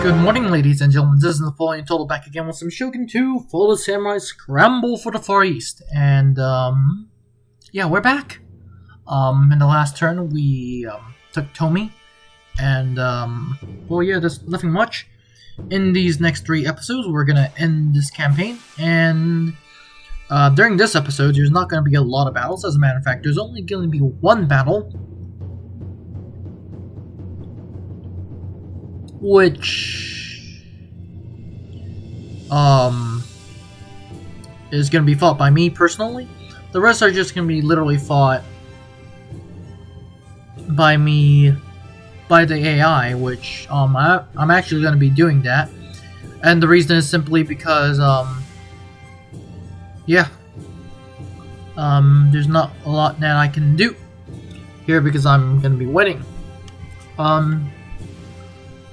Good morning, ladies and gentlemen. This is Napoleon Total back again with some Shogun 2 Full of Samurai Scramble for the Far East. And, yeah, we're back. In the last turn, we took Tomi. And, well, yeah, there's nothing much. In these next 3 episodes, we're gonna end this campaign. And, during this episode, there's not gonna be a lot of battles. As a matter of fact, there's only gonna be one battle, which is going to be fought by me personally. The rest are just going to be literally fought by me, by the AI, which I'm actually going to be doing that. And the reason is simply because yeah, there's not a lot that I can do here because I'm going to be winning.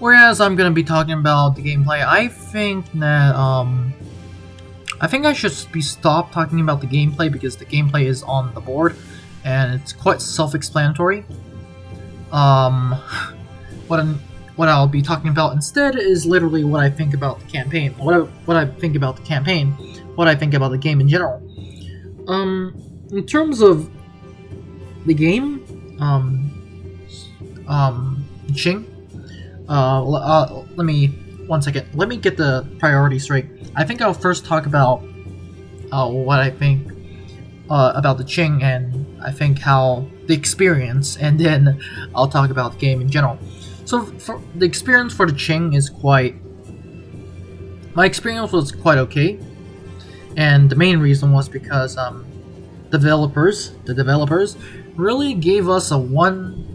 Whereas I'm going to be talking about the gameplay, I think that, I think I should stop talking about the gameplay because the gameplay is on the board, and it's quite self-explanatory. What I'll be talking about instead is literally what I think about the campaign. What I think about the campaign, what I think about the game in general. In terms of the game, Qing. Let me, 1 second, let me get the priorities straight. I think I'll first talk about what I think about the Qing, and I think how the experience, and then I'll talk about the game in general. So for the experience for the Qing is my experience was quite okay, and the main reason was because the developers really gave us a one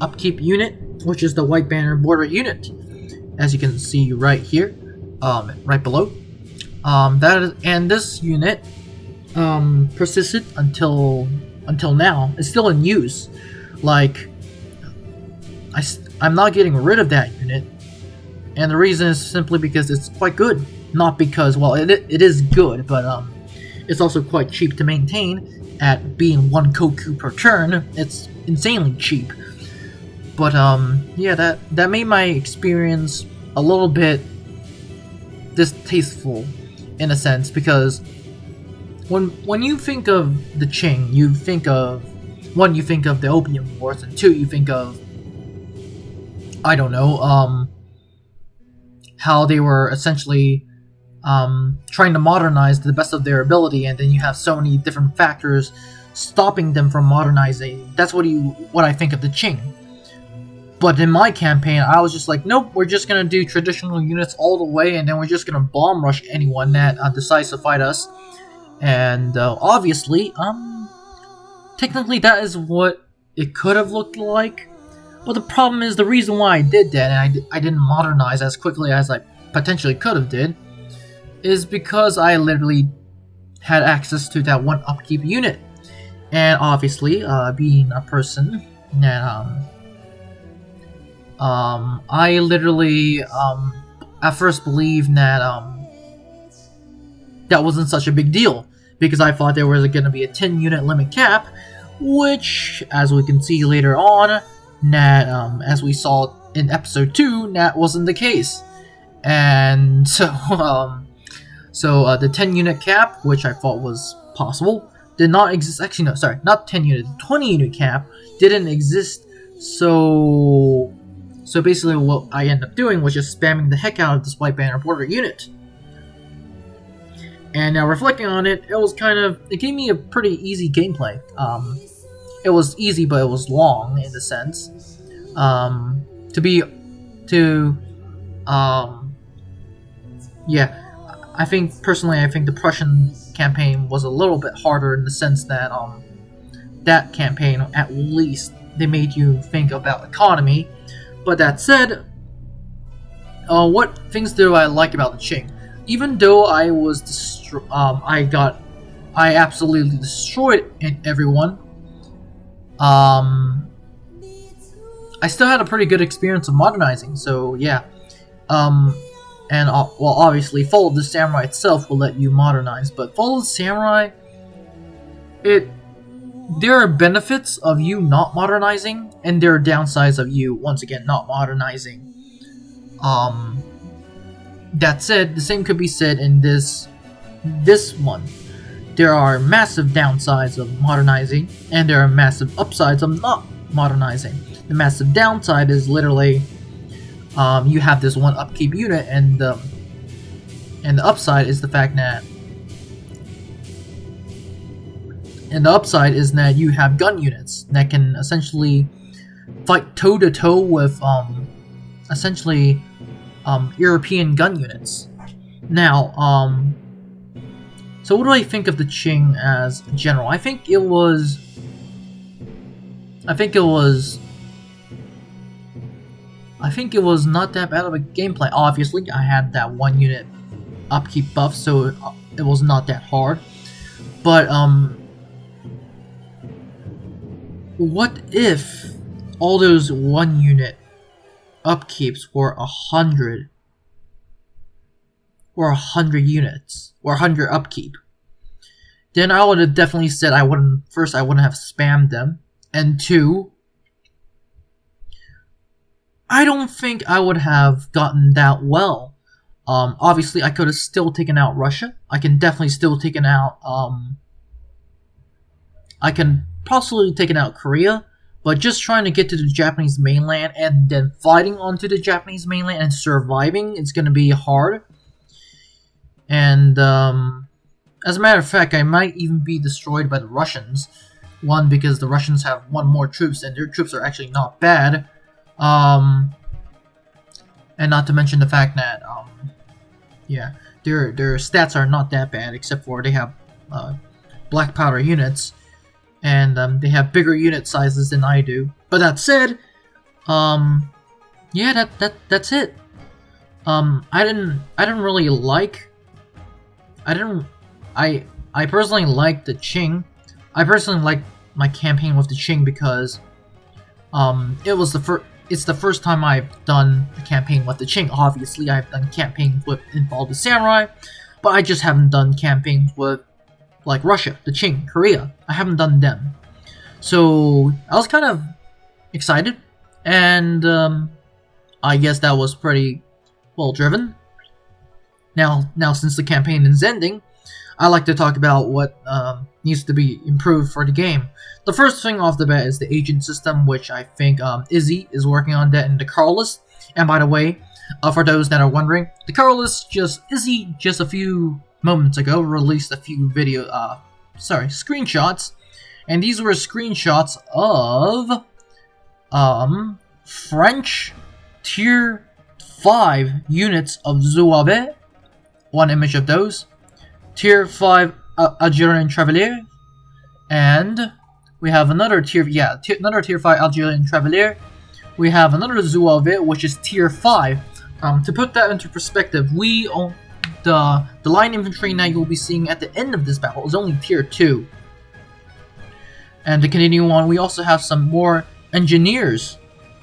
upkeep unit, which is the white banner border unit, as you can see right here, right below. This unit persisted until now. It's still in use. Like, I'm not getting rid of that unit, and the reason is simply because it's quite good. Not because, well, it is good, but it's also quite cheap to maintain. At being 1 koku per turn, it's insanely cheap. But yeah, that made my experience a little bit distasteful in a sense, because when you think of the Qing, you think of the Opium Wars, and 2, you think of, I don't know, how they were essentially trying to modernize to the best of their ability, and then you have so many different factors stopping them from modernizing. That's what I think of the Qing. But in my campaign, I was just like, nope, we're just gonna do traditional units all the way, and then we're just gonna bomb rush anyone that decides to fight us. And obviously, technically that is what it could have looked like. But the problem is, the reason why I did that, and I didn't modernize as quickly as I potentially could have did, is because I literally had access to that 1 upkeep unit. And obviously, being a person that, I literally, at first believed that, that wasn't such a big deal, because I thought there was going to be a 10 unit limit cap, which, as we can see later on, that, as we saw in episode 2, that wasn't the case. And so, the 10 unit cap, which I thought was possible, did not exist. Actually, no, sorry, not 10 unit, 20 unit cap didn't exist. So basically what I ended up doing was just spamming the heck out of this white banner border unit. And now reflecting on it, it gave me a pretty easy gameplay. It was easy, but it was long in a sense. Yeah, I think the Prussian campaign was a little bit harder in the sense that, that campaign, at least, they made you think about economy. But that said, what things do I like about the Qing? Even though I was I absolutely destroyed everyone, I still had a pretty good experience of modernizing, so yeah. And, well, obviously, Fall of the Samurai itself will let you modernize, but Fall of the Samurai, there are benefits of you not modernizing, and there are downsides of you, once again, not modernizing. That said, the same could be said in this one. There are massive downsides of modernizing, and there are massive upsides of not modernizing. The massive downside is literally you have this one upkeep unit, and the upside is the fact that you have gun units that can essentially fight toe to toe with essentially European gun units. Now, so what do I think of the Qing as general? I think it was not that bad of a gameplay. Obviously, I had that one unit upkeep buff, so it was not that hard. But what if all those one unit upkeeps were 100? Or 100 units, or 100 upkeep? Then I would have definitely said I wouldn't have spammed them, and 2, I don't think I would have gotten that well. Obviously I could have still taken out Russia. I can definitely still taken out, I can possibly taken out Korea, but just trying to get to the Japanese mainland and then fighting onto the Japanese mainland and surviving, it's gonna be hard. And, as a matter of fact, I might even be destroyed by the Russians. One, because the Russians have one more troops, and their troops are actually not bad. And not to mention the fact that, yeah, their stats are not that bad, except for they have, black powder units. And, they have bigger unit sizes than I do. But that said, yeah, that's it. I didn't really like... I personally like the Qing. I personally like my campaign with the Qing because it's the first time I've done a campaign with the Qing. Obviously, I've done campaigns with Involved the Samurai, but I just haven't done campaigns with like Russia, the Qing, Korea. I haven't done them. So I was kind of excited, and I guess that was pretty well driven. Now since the campaign is ending, I like to talk about what needs to be improved for the game. The first thing off the bat is the agent system, which I think Izzy is working on that in the Carlist. And by the way, for those that are wondering, the Carlist Izzy just a few moments ago released a few screenshots, and these were screenshots of French tier 5 units of Zouave. One image of those. Tier 5 Algerian Travelier, and we have another tier 5 Algerian Travelier. We have another Zouave, which is tier 5. To put that into perspective, we own the line infantry that you will be seeing at the end of this battle is only tier 2. And to continue on, we also have some more engineers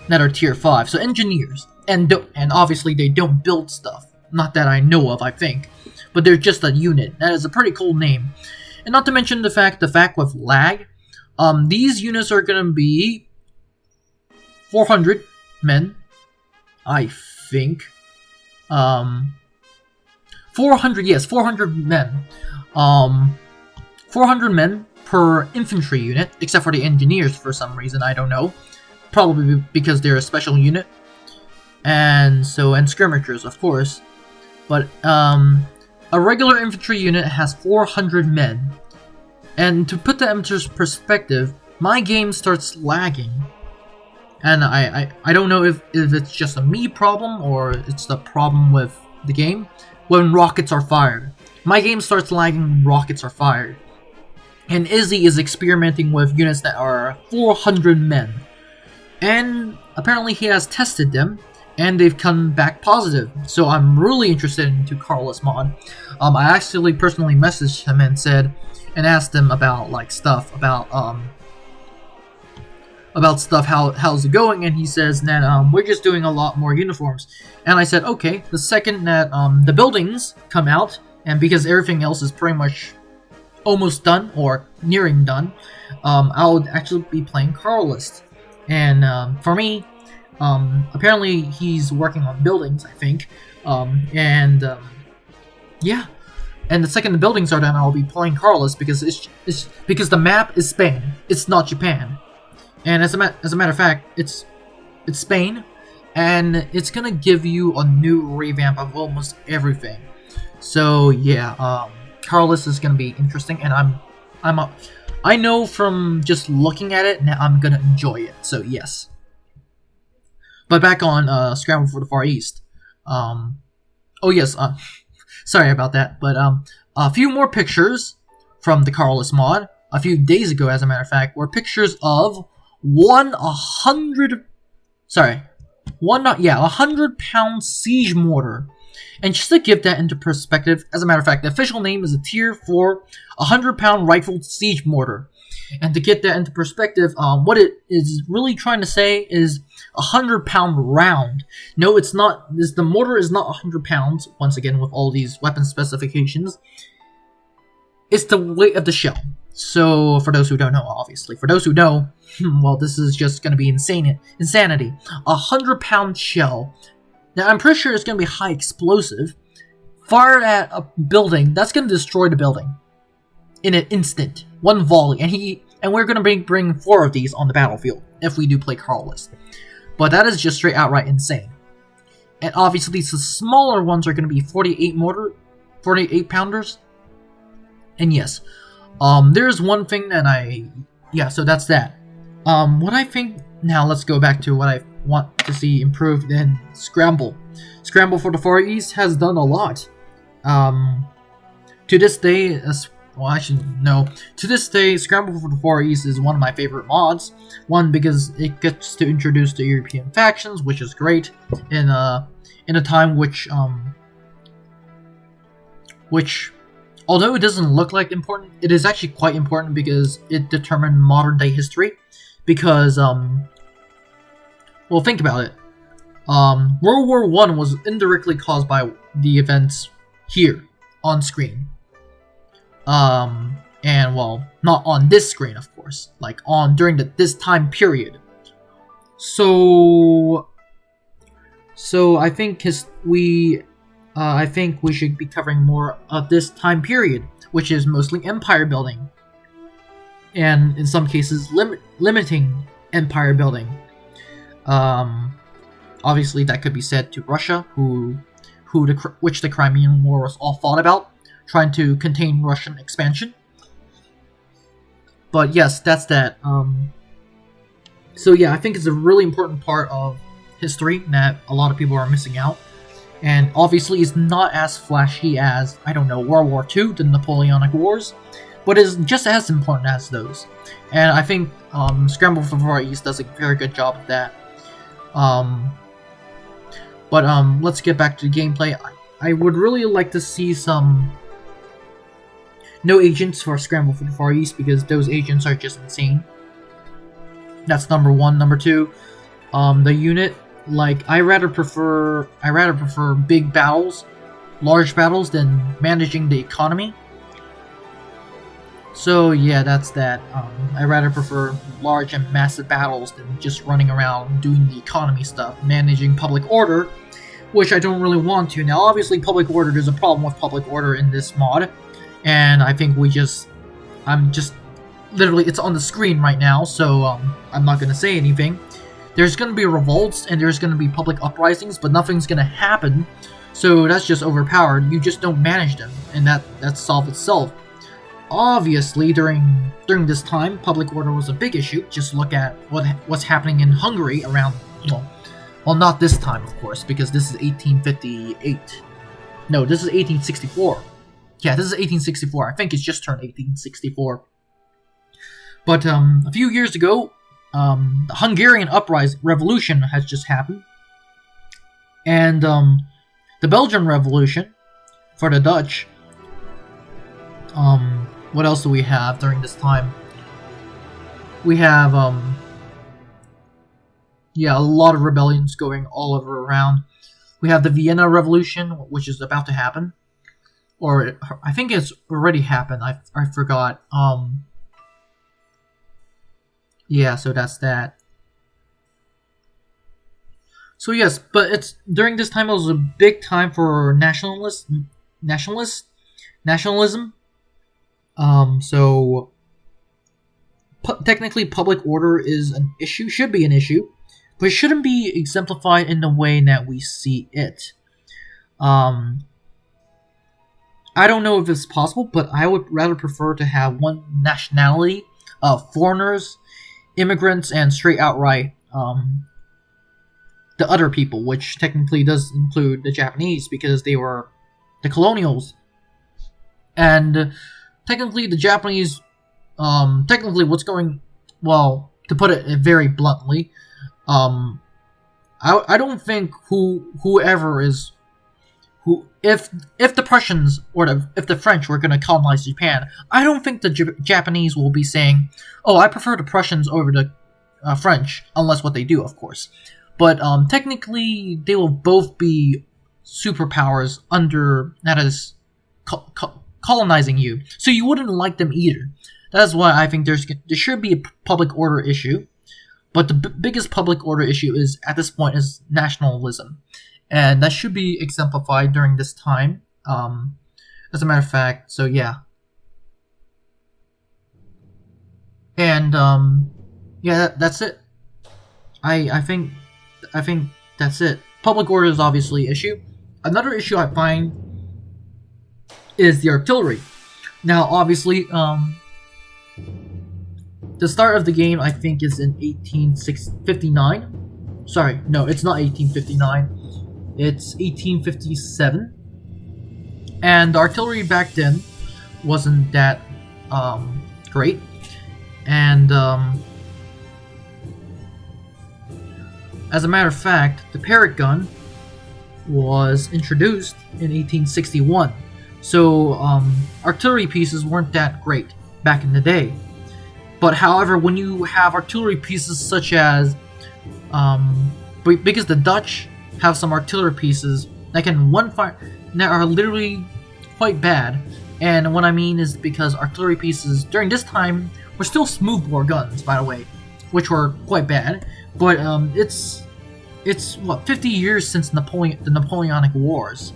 that are tier 5. So engineers, and obviously they don't build stuff. Not that I know of, I think. But they're just a unit. That is a pretty cool name. And not to mention the fact with lag, these units are gonna be 400 men, I think. 400 men. 400 men per infantry unit, except for the engineers for some reason, I don't know. Probably because they're a special unit. And skirmishers, of course. But, a regular infantry unit has 400 men. And to put that into perspective, my game starts lagging. And I don't know if it's just a me problem or it's the problem with the game when rockets are fired. My game starts lagging when rockets are fired. And Izzy is experimenting with units that are 400 men. And apparently he has tested them, and they've come back positive. So I'm really interested into Carlos mod. I actually personally messaged him and asked him about stuff about stuff, how's it going, and he says that we're just doing a lot more uniforms. And I said, okay, the second that the buildings come out, and because everything else is pretty much almost done or nearing done, I'll actually be playing Carlist. And for me, Apparently he's working on buildings, I think. Yeah. And the second the buildings are done, I'll be playing Carlos because it's because the map is Spain. It's not Japan. And as a matter of fact, it's Spain, and it's gonna give you a new revamp of almost everything. So yeah, Carlos is gonna be interesting, and I know from just looking at it now I'm gonna enjoy it. So yes. But back on Scramble for the Far East. Oh yes. Sorry about that. But a few more pictures from the Carlos mod a few days ago, as a matter of fact, were pictures of 100 pound siege mortar. And just to give that into perspective, as a matter of fact, the official name is a tier 4 100-pound rifled siege mortar. And to get that into perspective, what it is really trying to say is 100-pound round. No, it's not. The mortar is not 100 pounds, once again, with all these weapon specifications. It's the weight of the shell. So, for those who don't know, obviously. For those who know, well, this is just going to be insanity. 100-pound shell. Now, I'm pretty sure it's going to be high explosive. Fired at a building, that's going to destroy the building. In an instant. One volley. And we're going to bring 4 of these on the battlefield, if we do play Carlos. But that is just straight outright insane. And obviously, the smaller ones are going to be 48 pounders. And yes, there's one thing that so that's that. What I think, now let's go back to what I want to see improved in Scramble. Scramble for the Far East has done a lot. To this day, to this day, Scramble for the Far East is one of my favorite mods. One, because it gets to introduce the European factions, which is great, in a time which, although it doesn't look like important, it is actually quite important because it determined modern day history. Because, well, think about it. World War I was indirectly caused by the events here on screen. And well, not on this screen, of course, like during this time period. So I think I think we should be covering more of this time period, which is mostly empire building, and in some cases limiting empire building. Obviously, that could be said to Russia, which the Crimean War was all fought about, trying to contain Russian expansion. But yes, that's that. So yeah, I think it's a really important part of history that a lot of people are missing out. And obviously it's not as flashy as, I don't know, World War II, the Napoleonic Wars, but it's just as important as those. And I think Scramble for the Far East does a very good job of that. But let's get back to the gameplay. I would really like to see some no agents for Scramble for the Far East, because those agents are just insane. That's number one. Number two, the unit, like, I rather prefer big battles, large battles, than managing the economy. So yeah, that's that. I rather prefer large and massive battles than just running around doing the economy stuff, managing public order, which I don't really want to. Now, obviously, public order, there's a problem with public order in this mod, and I think literally, it's on the screen right now, so I'm not gonna say anything. There's gonna be revolts, and there's gonna be public uprisings, but nothing's gonna happen, so that's just overpowered. You just don't manage them, and that solves itself. Obviously, during this time, public order was a big issue. Just look at what's happening in Hungary around, well, not this time, of course, because this is 1858. No, this is 1864. Yeah, this is 1864. I think it's just turned 1864. But a few years ago, the Hungarian Revolution has just happened. And the Belgian Revolution for the Dutch. What else do we have during this time? We have, a lot of rebellions going all over around. We have the Vienna Revolution, which is about to happen. Or, I think it's already happened. I forgot. Yeah, so that's that. So yes, but it's during this time it was a big time for nationalism. So technically, public order is an issue, should be an issue, but it shouldn't be exemplified in the way that we see it. I don't know if it's possible, but I would rather prefer to have one nationality of foreigners, immigrants, and straight outright the other people, which technically does include the Japanese because they were the colonials. And technically the Japanese, technically what's going, well, to put it very bluntly, I don't think whoever is, if the Prussians or if the French were going to colonize Japan, I don't think the Japanese will be saying, "Oh, I prefer the Prussians over the French," unless what they do, of course. But technically, they will both be superpowers under that is colonizing you, so you wouldn't like them either. That's why I think there should be a public order issue, but the biggest public order issue is at this point is nationalism. And that should be exemplified during this time. As a matter of fact, so yeah. And yeah, that's it. I think that's it. Public order is obviously an issue. Another issue I find is the artillery. Now, obviously, the start of the game I think is in 1859. Sorry, no, it's not 1859. It's 1857, and the artillery back then wasn't that great, and as a matter of fact, the Parrott gun was introduced in 1861, so artillery pieces weren't that great back in the day. But however, when you have artillery pieces such as, because the Dutch have some artillery pieces that can one fire that are literally quite bad, and what I mean is because artillery pieces during this time were still smoothbore guns, by the way, which were quite bad. But it's what, 50 years since the Napoleonic Wars,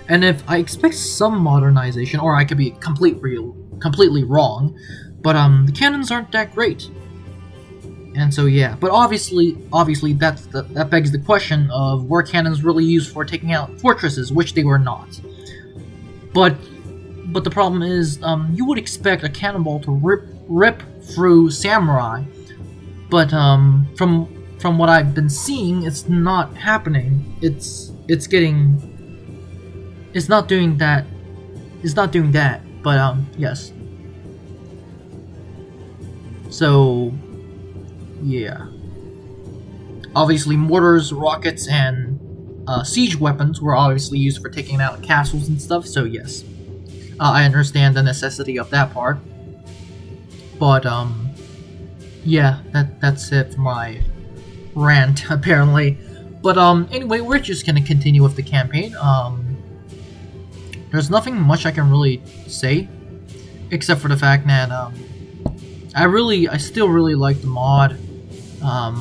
and if I expect some modernization, or I could be completely wrong, but the cannons aren't that great. And so yeah, but obviously that begs the question of were cannons really used for taking out fortresses, which they were not. But the problem is, you would expect a cannonball to rip through samurai, but from what I've been seeing, it's not happening. It's not doing that. But yes. So yeah. Obviously, mortars, rockets, and siege weapons were obviously used for taking out castles and stuff, so yes. I understand the necessity of that part. But, yeah, that's it for my rant, apparently. But, anyway, we're just gonna continue with the campaign. There's nothing much I can really say, except for the fact that, I still really like the mod. I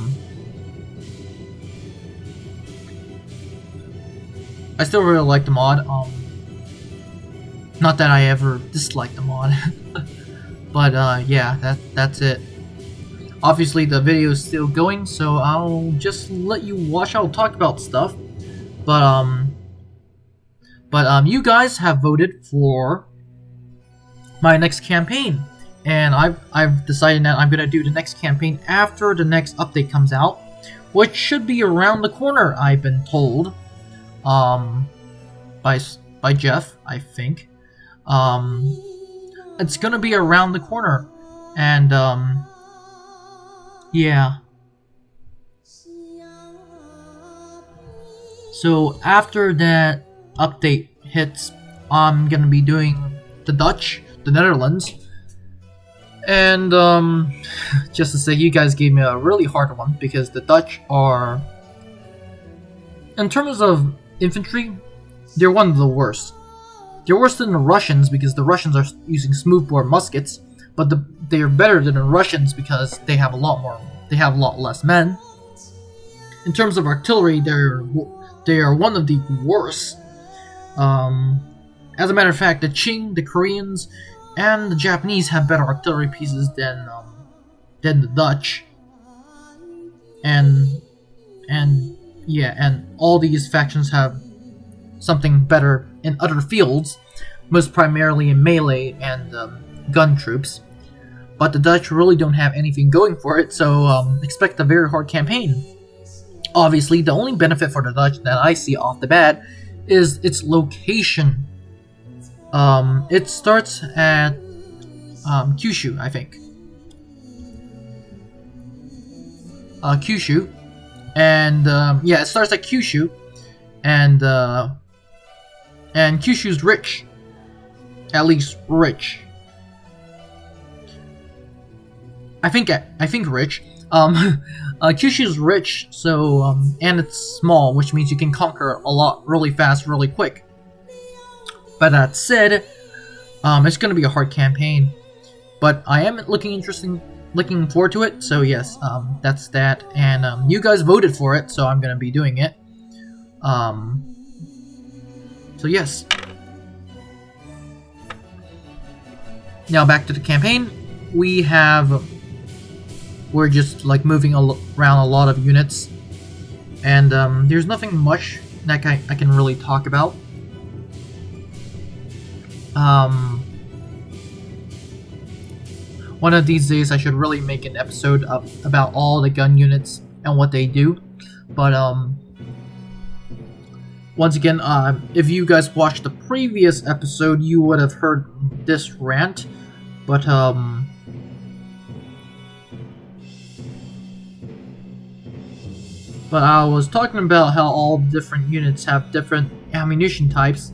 still really like the mod. Not that I ever disliked the mod, but yeah, that's it. Obviously, the video is still going, so I'll just let you watch. I'll talk about stuff, but you guys have voted for my next campaign. And I've decided that I'm gonna do the next campaign after the next update comes out, which should be around the corner, I've been told, by Jeff, I think. It's gonna be around the corner, and yeah. So after that update hits, I'm gonna be doing the Netherlands. And, just to say, you guys gave me a really hard one, because the Dutch are, in terms of infantry, they're one of the worst. They're worse than the Russians, because the Russians are using smoothbore muskets, but they are better than the Russians because they have a lot less men. in terms of artillery, they are one of the worst. As a matter of fact, the Qing, the Koreans, and the Japanese have better artillery pieces than the Dutch. And all these factions have something better in other fields, most primarily in melee and gun troops. But the Dutch really don't have anything going for it, so expect a very hard campaign. Obviously, the only benefit for the Dutch that I see off the bat is its location. It starts at Kyushu, I think. Kyushu, and it starts at Kyushu, and Kyushu's rich, at least rich. I think rich. Kyushu's rich, so and it's small, which means you can conquer a lot really fast, really quick. But that said, it's going to be a hard campaign, but I am looking forward to it. So yes, that's that, and you guys voted for it, so I'm going to be doing it. So yes. Now back to the campaign. We're just like moving around a lot of units, and there's nothing much that I can really talk about. One of these days I should really make an episode about all the gun units and what they do, but once again, if you guys watched the previous episode, you would have heard this rant, but I was talking about how all different units have different ammunition types,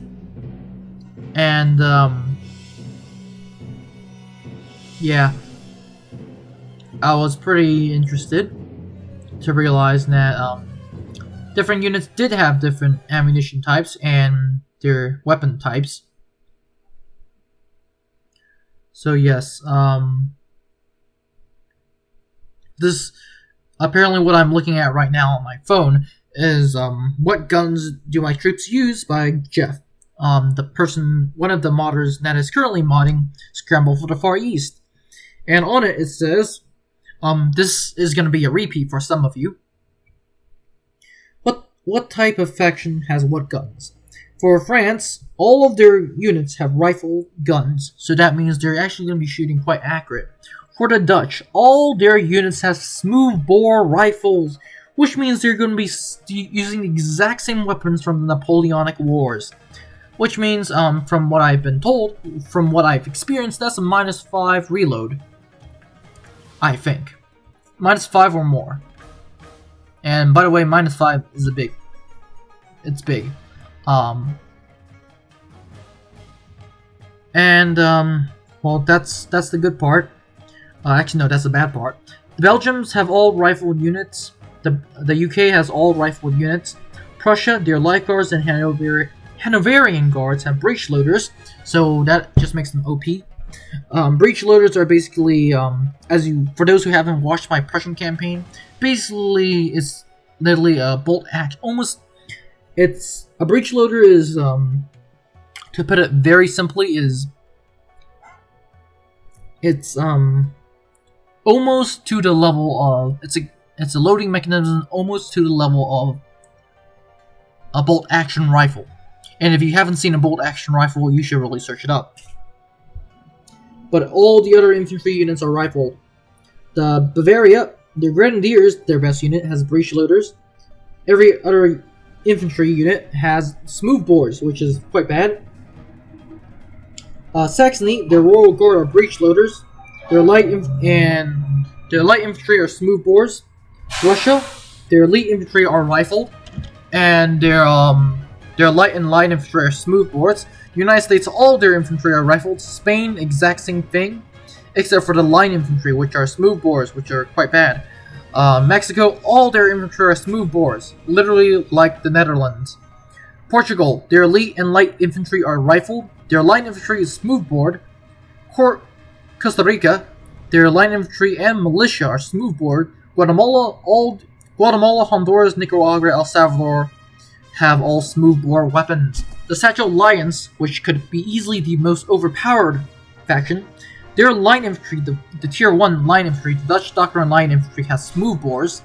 and I was pretty interested to realize that different units did have different ammunition types and their weapon types. So yes, this apparently what I'm looking at right now on my phone is what guns do my troops use by Jeff, one of the modders that is currently modding Scramble for the Far East, and on it says, this is going to be a repeat for some of you. What type of faction has what guns? For France, all of their units have rifle guns, so that means they're actually going to be shooting quite accurate. For the Dutch, all their units have smoothbore rifles, which means they're going to be using the exact same weapons from the Napoleonic Wars. Which means, from what I've been told, from what I've experienced, that's a -5 reload. I think. -5 or more. And by the way, -5 is it's big. Well, that's the good part. Actually, no, that's the bad part. The Belgians have all rifled units. The UK has all rifled units. Prussia, their light guards, and Hanoverian guards have breech loaders, so that just makes them OP. Breech loaders are basically, for those who haven't watched my Prussian campaign, basically it's literally a bolt action. A breech loader is, to put it very simply, it's almost to the level of it's a loading mechanism almost to the level of a bolt action rifle. And if you haven't seen a bolt action rifle, you should really search it up. But all the other infantry units are rifled. The Bavaria, the Grenadiers, their best unit, has breech loaders. Every other infantry unit has smoothbores, which is quite bad. Saxony, their Royal Guard are breech loaders. Their light infantry are smoothbores. Russia, their elite infantry are rifled, and their light and light infantry are smoothbores. United States, all their infantry are rifled. Spain, exact same thing, except for the line infantry, which are smoothbores, which are quite bad. Mexico, all their infantry are smoothbores, literally like the Netherlands. Portugal, their elite and light infantry are rifled. Their light infantry is smoothbored. Costa Rica, their light infantry and militia are smoothbored. Guatemala, all Guatemala, Honduras, Nicaragua, El Salvador have all smoothbore weapons. The Satchel Alliance, which could be easily the most overpowered faction, their line infantry, the tier 1 line infantry, the Dutch Doctrine line infantry has smoothbores.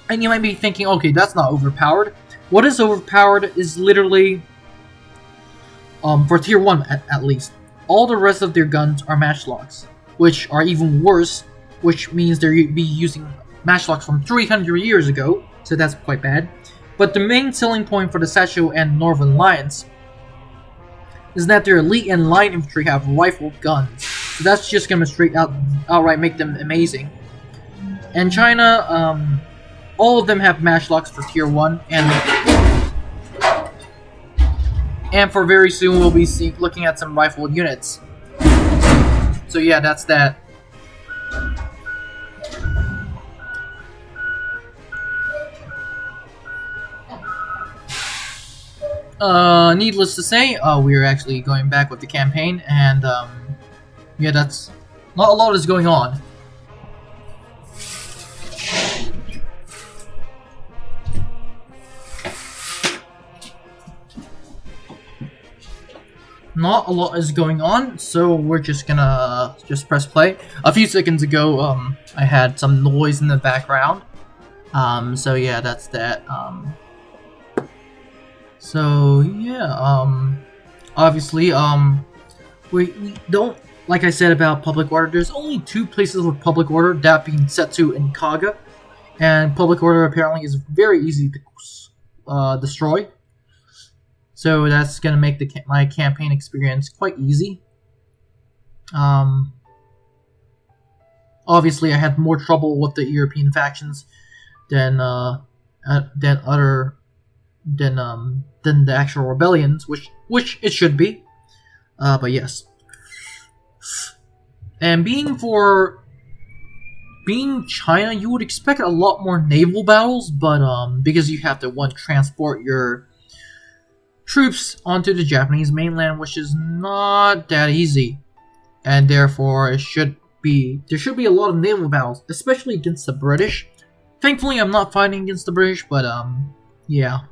And you might be thinking, okay, that's not overpowered. What is overpowered is literally, for tier 1 at least, all the rest of their guns are matchlocks, which are even worse, which means they'll be using matchlocks from 300 years ago, so that's quite bad. But the main selling point for the Satchel and Northern Alliance is that their elite and line infantry have rifled guns, so that's just gonna outright make them amazing. And China, all of them have matchlocks for tier 1, and for very soon we'll be looking at some rifled units. So yeah, that's that. Needless to say, we're actually going back with the campaign, and yeah, that's not a lot is going on. Not a lot is going on, so we're just gonna press play. A few seconds ago, I had some noise in the background. So yeah, that's that. So yeah, obviously, we don't, like I said about public order, there's only 2 places with public order, that being Setsu and Kaga, and public order apparently is very easy to destroy. So that's gonna make my campaign experience quite easy. Obviously, I had more trouble with the European factions than the actual rebellions, which it should be. But yes. And being China, you would expect a lot more naval battles, but because you have to transport your troops onto the Japanese mainland, which is not that easy, and therefore there should be a lot of naval battles, especially against the British. Thankfully, I'm not fighting against the British, but yeah.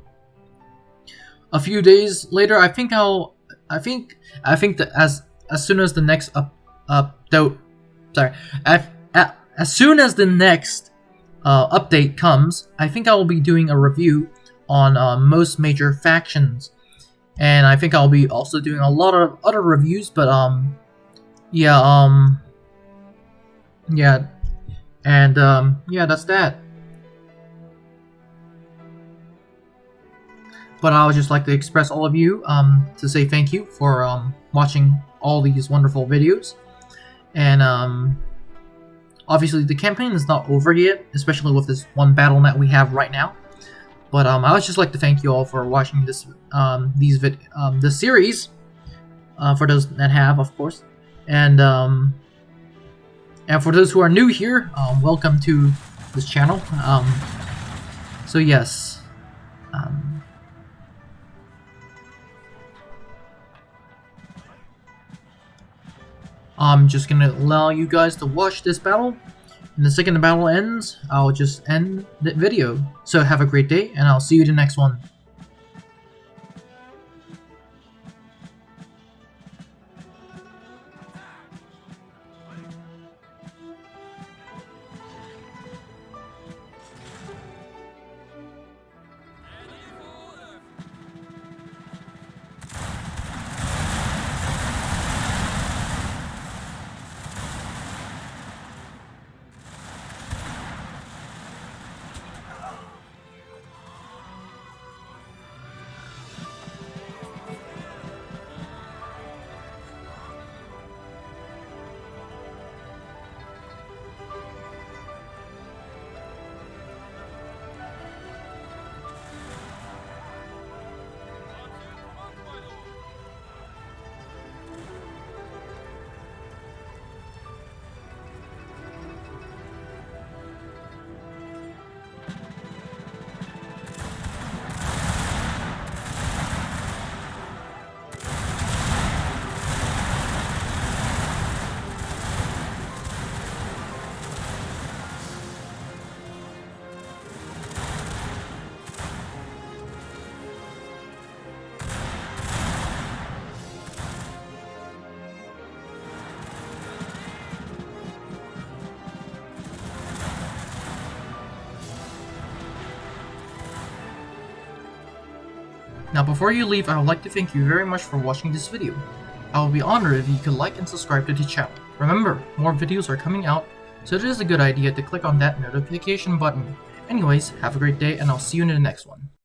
A few days later, I think that as soon as the next update comes, I think I will be doing a review on most major factions. And I think I'll be also doing a lot of other reviews, but yeah, and yeah, that's that. But I would just like to express all of you to say thank you for watching all these wonderful videos. And obviously the campaign is not over yet, especially with this one battle that we have right now. But I would just like to thank you all for watching this this series. For those that have, of course, and for those who are new here, welcome to this channel. So yes, I'm just gonna allow you guys to watch this battle. And the second the battle ends, I'll just end the video. So have a great day, and I'll see you in the next one. Now before you leave, I would like to thank you very much for watching this video. I would be honored if you could like and subscribe to the channel. Remember, more videos are coming out, so it is a good idea to click on that notification button. Anyways, have a great day and I'll see you in the next one.